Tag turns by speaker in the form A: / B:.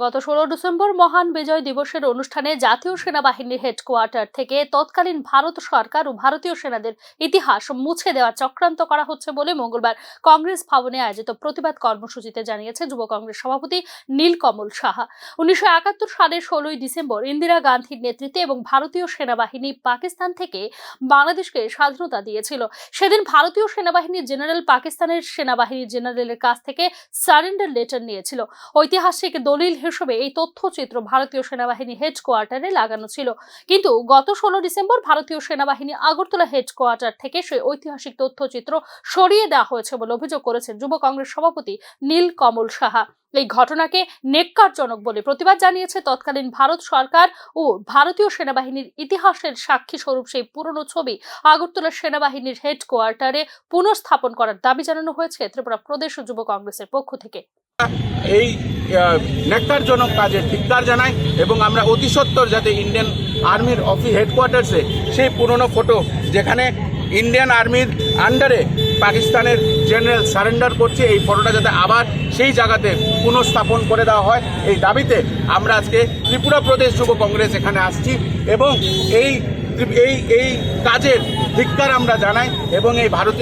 A: গত 16 ডিসেম্বর মহান বিজয় দিবসের অনুষ্ঠানে জাতীয় সেনাবাহিনীর হেডকোয়ার্টার থেকে তৎকালীন ভারত সরকার ও ভারতীয় সেনাদের ইতিহাস মুছে দেওয়ার চক্রান্ত করা হচ্ছে বলে মঙ্গলবার কংগ্রেস ভবনে আয়োজিত প্রতিবাদ কর্মসূচিতে জানিয়েছে যুব কংগ্রেস সভাপতি নীলকমল সাহা। 1971 সালের 16 ডিসেম্বর ইন্দিরা গান্ধীর নেতৃত্বে এবং ভারতীয় সেনাবাহিনী পাকিস্তান থেকে বাংলাদেশকে স্বাধীনতা দিয়েছিল। সেদিন ভারতীয় সেনাবাহিনীর জেনারেল পাকিস্তানের সেনাবাহিনীর জেনারেলের কাছ থেকে সারেন্ডার লেটার নিয়েছিল। ঐতিহাসিক দলিল হিসেবে এই তথ্যচিত্র ভারতীয় সেনাবাহিনী হেডকোয়ার্টারে লাগানো ছিল, কিন্তু গত 16 ডিসেম্বর ভারতীয় সেনাবাহিনী আগরতলা হেডকোয়ার্টার থেকে সেই ঐতিহাসিক তথ্যচিত্র সরিয়ে দেওয়া হয়েছে বলে অভিযোগ করেছেন যুব কংগ্রেস সভাপতি নীলকমল সাহা। এই ঘটনাকে নেক্কারজনক বলে প্রতিবাদ জানিয়েছে তৎকালীন ভারত সরকার ও ভারতীয় সেনাবাহিনীর ইতিহাসের সাক্ষী স্বরূপ সেই পুরনো ছবি আগরতলা সেনাবাহিনীর হেডকোয়ার্টারে পুনঃস্থাপন করার দাবি জানানো হয়েছে ত্রিপুরা প্রদেশ যুব কংগ্রেসের পক্ষ থেকে।
B: এই নেককারজনক কাজের ধিক্কার জানাই এবং আমরা অতি সত্বর যাতে ইন্ডিয়ান আর্মির অফিস হেডকোয়ার্টার্সে সেই পুরনো ফটো যেখানে ইন্ডিয়ান আর্মির আন্ডারে পাকিস্তানের জেনারেল সারেন্ডার করছে, এই ফটোটা যাতে আবার সেই জায়গাতে পুনঃস্থাপন করে দেওয়া হয়, এই দাবিতে আমরা আজকে ত্রিপুরা প্রদেশ যুব কংগ্রেস এখানে আসছি এবং এই কাজের ধিক্কার আমরা জানাই এবং এই ভারতীয়